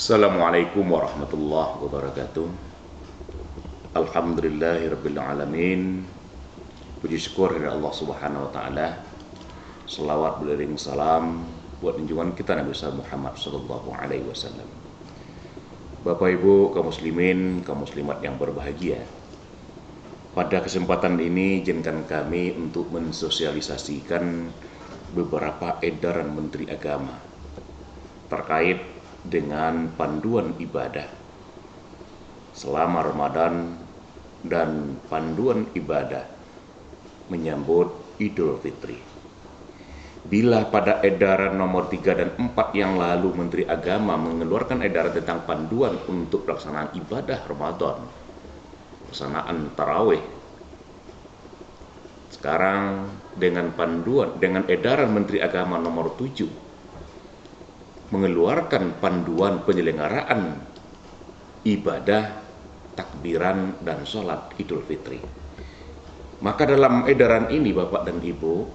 Assalamualaikum warahmatullahi wabarakatuh. Alhamdulillahirabbil alamin. Puji syukur dari Allah Subhanahu wa taala. Selawat beriring salam buat junjungan kita Nabi Muhammad sallallahu alaihi wasallam. Bapak Ibu kaum muslimin, kaum muslimat yang berbahagia. Pada kesempatan ini izinkan kami untuk mensosialisasikan beberapa edaran Menteri Agama terkait dengan panduan ibadah selama Ramadan dan panduan ibadah menyambut Idul Fitri. Bila pada edaran nomor 3 dan 4 yang lalu Menteri Agama mengeluarkan edaran tentang panduan untuk pelaksanaan ibadah Ramadan, pelaksanaan tarawih, sekarang dengan edaran Menteri Agama nomor 7 mengeluarkan panduan penyelenggaraan ibadah takbiran dan sholat Idul Fitri. Maka dalam edaran ini Bapak dan Ibu,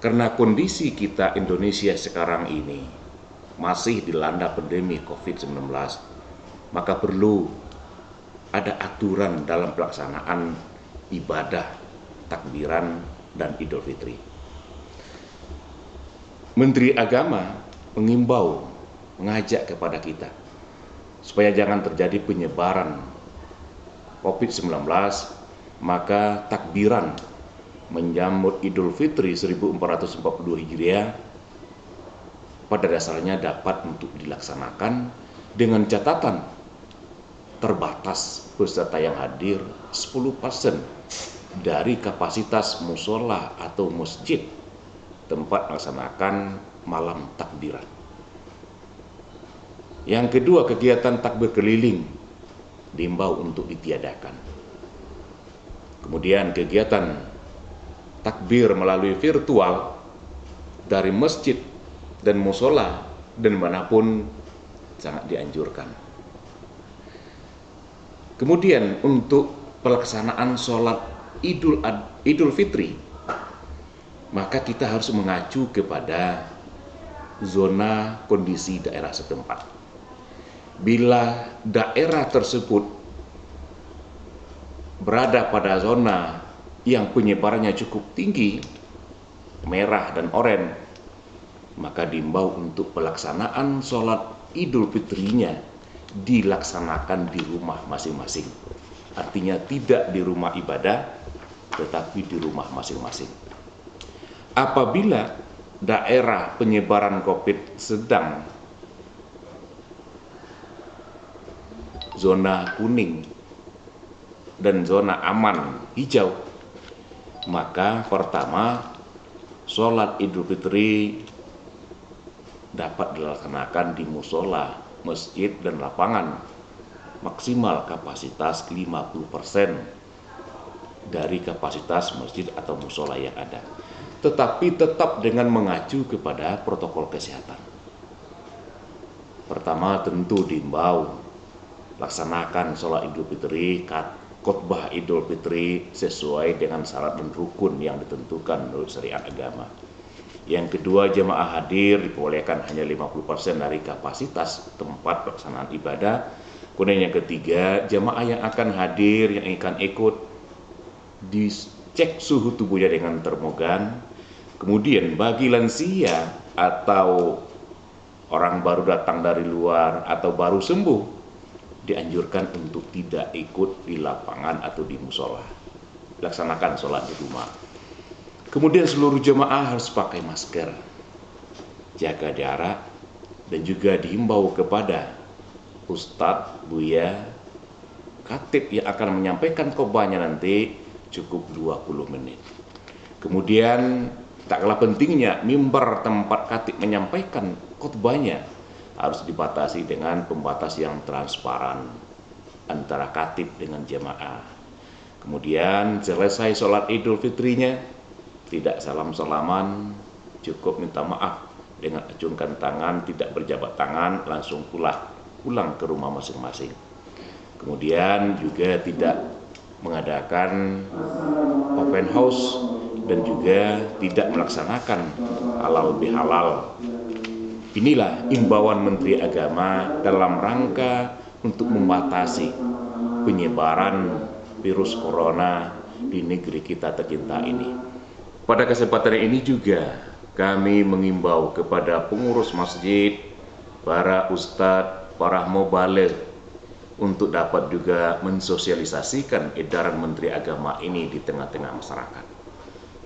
karena kondisi kita Indonesia sekarang ini masih dilanda pandemi COVID-19, maka perlu ada aturan dalam pelaksanaan ibadah takbiran dan Idul Fitri. Menteri Agama mengajak kepada kita supaya jangan terjadi penyebaran COVID-19, maka takbiran menyambut Idul Fitri 1442 Hijriah pada dasarnya dapat untuk dilaksanakan dengan catatan terbatas peserta yang hadir 10% dari kapasitas musola atau masjid tempat melaksanakan malam takbiran. Yang kedua, kegiatan takbir keliling diimbau untuk ditiadakan. Kemudian kegiatan takbir melalui virtual dari masjid dan musola dan manapun sangat dianjurkan. Kemudian untuk pelaksanaan sholat Idul Fitri, maka kita harus mengacu kepada zona kondisi daerah setempat. Bila daerah tersebut berada pada zona yang penyebarannya cukup tinggi, merah dan oranye, maka diimbau untuk pelaksanaan sholat Idul Fitrinya dilaksanakan di rumah masing-masing. Artinya tidak di rumah ibadah, tetapi di rumah masing-masing. Apabila daerah penyebaran COVID sedang zona kuning dan zona aman hijau, maka pertama sholat Idul Fitri dapat dilaksanakan di musola, masjid dan lapangan maksimal kapasitas 50% dari kapasitas masjid atau musola yang ada, tetapi tetap dengan mengacu kepada protokol kesehatan. Pertama, tentu diimbau laksanakan sholat Idul Fitri, khotbah Idul Fitri sesuai dengan syarat dan rukun yang ditentukan menurut syariat agama. Yang kedua, jemaah hadir diperbolehkan hanya 50% dari kapasitas tempat pelaksanaan ibadah. Kemudian yang ketiga, jemaah yang akan hadir, yang akan ikut, dicek suhu tubuhnya dengan termogan. Kemudian bagi lansia atau orang baru datang dari luar atau baru sembuh, dianjurkan untuk tidak ikut di lapangan atau di musola, laksanakan sholat di rumah. Kemudian seluruh jemaah harus pakai masker, jaga jarak, dan juga dihimbau kepada ustadz, buya, khatib yang akan menyampaikan khotbahnya nanti cukup 20 menit. Kemudian tak kalah pentingnya mimbar tempat khatib menyampaikan khotbahnya harus dibatasi dengan pembatas yang transparan antara khatib dengan jemaah. Kemudian selesai sholat Idul Fitrinya, tidak salam-salaman, cukup minta maaf dengan acungkan tangan, tidak berjabat tangan, langsung pulang ke rumah masing-masing. Kemudian juga tidak mengadakan open house dan juga tidak melaksanakan halal bihalal Inilah imbauan Menteri Agama dalam rangka untuk membatasi penyebaran virus corona di negeri kita tercinta ini. Pada kesempatan ini juga kami mengimbau kepada pengurus masjid, para ustadz, para mubaligh untuk dapat juga mensosialisasikan edaran Menteri Agama ini di tengah-tengah masyarakat.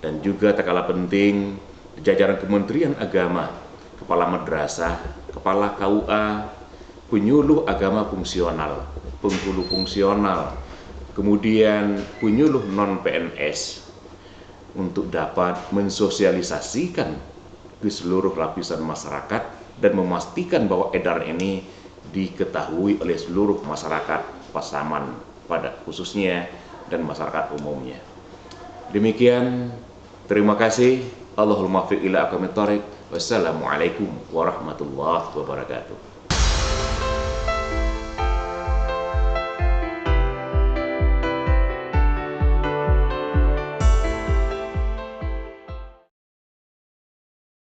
Dan juga tak kalah penting, jajaran Kementerian Agama, kepala madrasah, kepala KUA, penyuluh agama fungsional, penghulu fungsional, kemudian penyuluh non-PNS untuk dapat mensosialisasikan ke seluruh lapisan masyarakat dan memastikan bahwa edaran ini diketahui oleh seluruh masyarakat Pasaman pada khususnya dan masyarakat umumnya. Demikian, terima kasih. Allahumma fiq ila aqwamit thoriq. Wassalamualaikum warahmatullahi wabarakatuh.